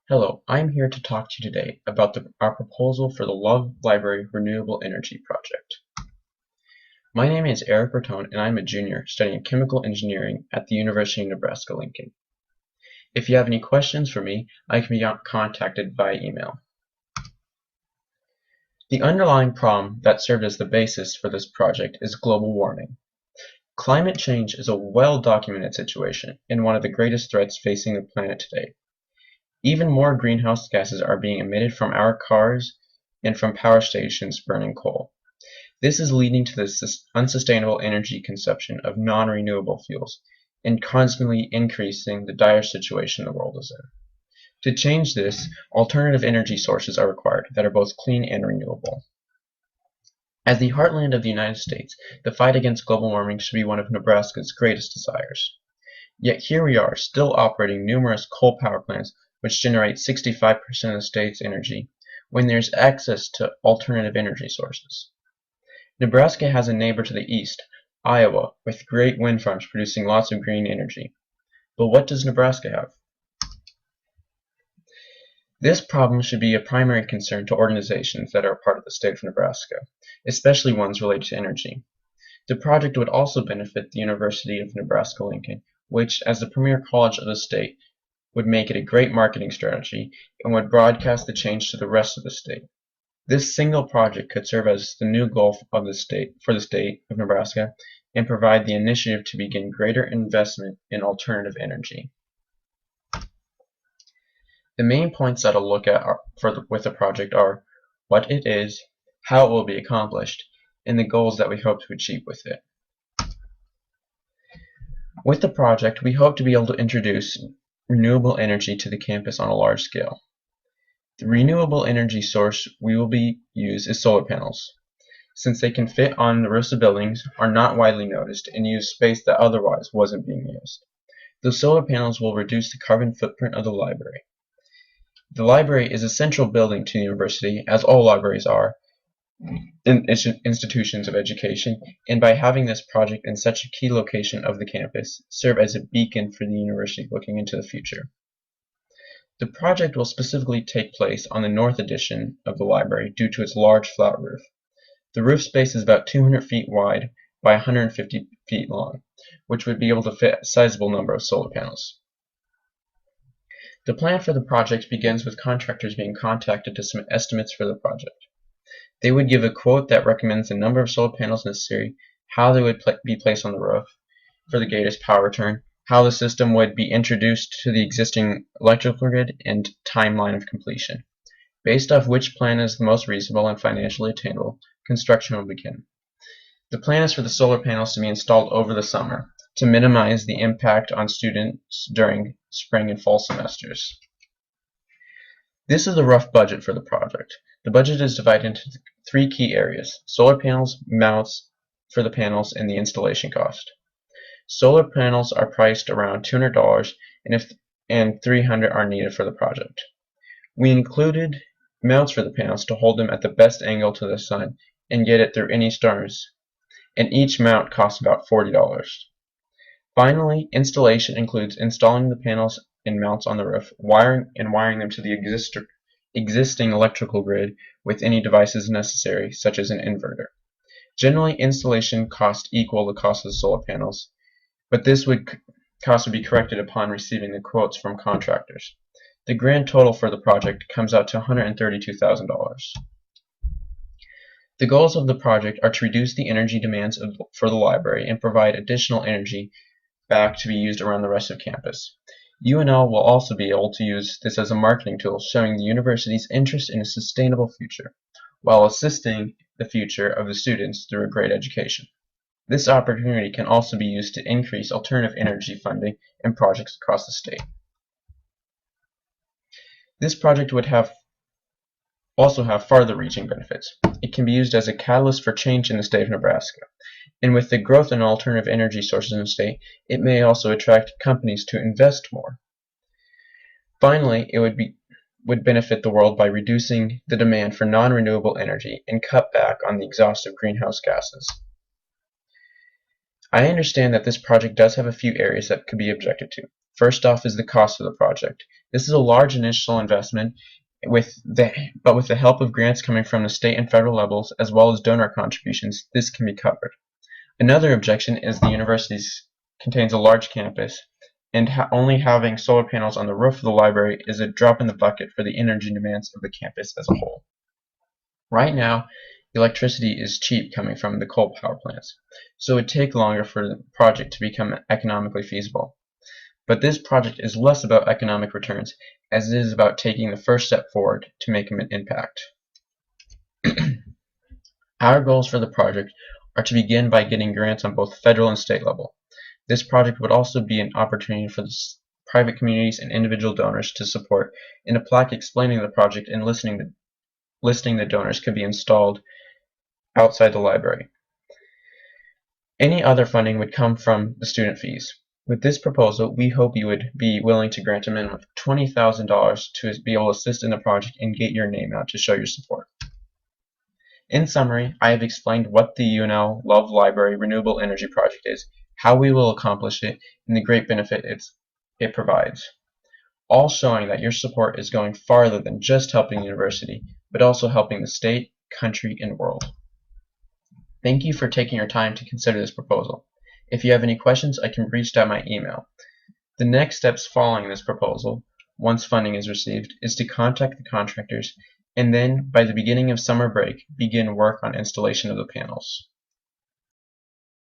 Hello, I'm here to talk to you today about our proposal for the Love Library Renewable Energy Project. My name is Eric Bertone and I'm a junior studying chemical engineering at the University of Nebraska-Lincoln. If you have any questions for me, I can be contacted via email. The underlying problem that served as the basis for this project is global warming. Climate change is a well-documented situation and one of the greatest threats facing the planet today. Even more greenhouse gases are being emitted from our cars and from power stations burning coal. This is leading to the unsustainable energy consumption of non-renewable fuels and constantly increasing the dire situation the world is in. To change this, alternative energy sources are required that are both clean and renewable. As the heartland of the United States, the fight against global warming should be one of Nebraska's greatest desires. Yet here we are, still operating numerous coal power plants which generate 65% of the state's energy, when there's access to alternative energy sources. Nebraska has a neighbor to the east, Iowa, with great wind farms producing lots of green energy. But what does Nebraska have? This problem should be a primary concern to organizations that are part of the state of Nebraska, especially ones related to energy. The project would also benefit the University of Nebraska-Lincoln, which, as the premier college of the state, would make it a great marketing strategy and would broadcast the change to the rest of the state. This single project could serve as the new goal of the state for the state of Nebraska and provide the initiative to begin greater investment in alternative energy. The main points that I'll look at with the project are what it is, how it will be accomplished, and the goals that we hope to achieve with it. With the project, we hope to be able to introduce renewable energy to the campus on a large scale. The renewable energy source we will use is solar panels, since they can fit on the roofs of buildings, are not widely noticed, and use space that otherwise wasn't being used. The solar panels will reduce the carbon footprint of the library. The library is a central building to the university, as all libraries are, in institutions of education, and by having this project in such a key location of the campus, serve as a beacon for the university looking into the future. The project will specifically take place on the north addition of the library due to its large flat roof. The roof space is about 200 feet wide by 150 feet long, which would be able to fit a sizable number of solar panels. The plan for the project begins with contractors being contacted to submit estimates for the project. They would give a quote that recommends the number of solar panels necessary, how they would be placed on the roof for the greatest power return, how the system would be introduced to the existing electrical grid, and timeline of completion. Based off which plan is the most reasonable and financially attainable, construction will begin. The plan is for the solar panels to be installed over the summer to minimize the impact on students during spring and fall semesters. This is a rough budget for the project. The budget is divided into three key areas: solar panels, mounts for the panels, and the installation cost. Solar panels are priced around $200 and $300 are needed for the project. We included mounts for the panels to hold them at the best angle to the sun and get it through any storms, and each mount costs about $40. Finally, installation includes installing the panels and mounts on the roof, wiring them to the existing electrical grid with any devices necessary, such as an inverter. Generally, installation costs equal the cost of the solar panels, but this cost would be corrected upon receiving the quotes from contractors. The grand total for the project comes out to $132,000. The goals of the project are to reduce the energy demands for the library and provide additional energy back to be used around the rest of campus. UNL will also be able to use this as a marketing tool, showing the university's interest in a sustainable future, while assisting the future of the students through a great education. This opportunity can also be used to increase alternative energy funding and projects across the state. This project would also have farther-reaching benefits. It can be used as a catalyst for change in the state of Nebraska. And with the growth in alternative energy sources in the state, it may also attract companies to invest more. Finally, it would benefit the world by reducing the demand for non-renewable energy and cut back on the exhaust of greenhouse gases. I understand that this project does have a few areas that could be objected to. First off is the cost of the project. This is a large initial investment, but with the help of grants coming from the state and federal levels, as well as donor contributions, this can be covered. Another objection is the university contains a large campus, and only having solar panels on the roof of the library is a drop in the bucket for the energy demands of the campus as a whole. Right now, electricity is cheap coming from the coal power plants, so it would take longer for the project to become economically feasible. But this project is less about economic returns as it is about taking the first step forward to make an impact. Our goals for the project are to begin by getting grants on both federal and state level. This project would also be an opportunity for the private communities and individual donors to support, and a plaque explaining the project and listing the donors could be installed outside the library. Any other funding would come from the student fees. With this proposal, we hope you would be willing to grant a minimum of $20,000 to be able to assist in the project and get your name out to show your support. In summary, I have explained what the UNL Love Library Renewable Energy Project is, how we will accomplish it, and the great benefit it provides, all showing that your support is going farther than just helping the university, but also helping the state, country, and world. Thank you for taking your time to consider this proposal. If you have any questions, I can be reached at my email. The next steps following this proposal, once funding is received, is to contact the contractors and then, by the beginning of summer break, begin work on installation of the panels.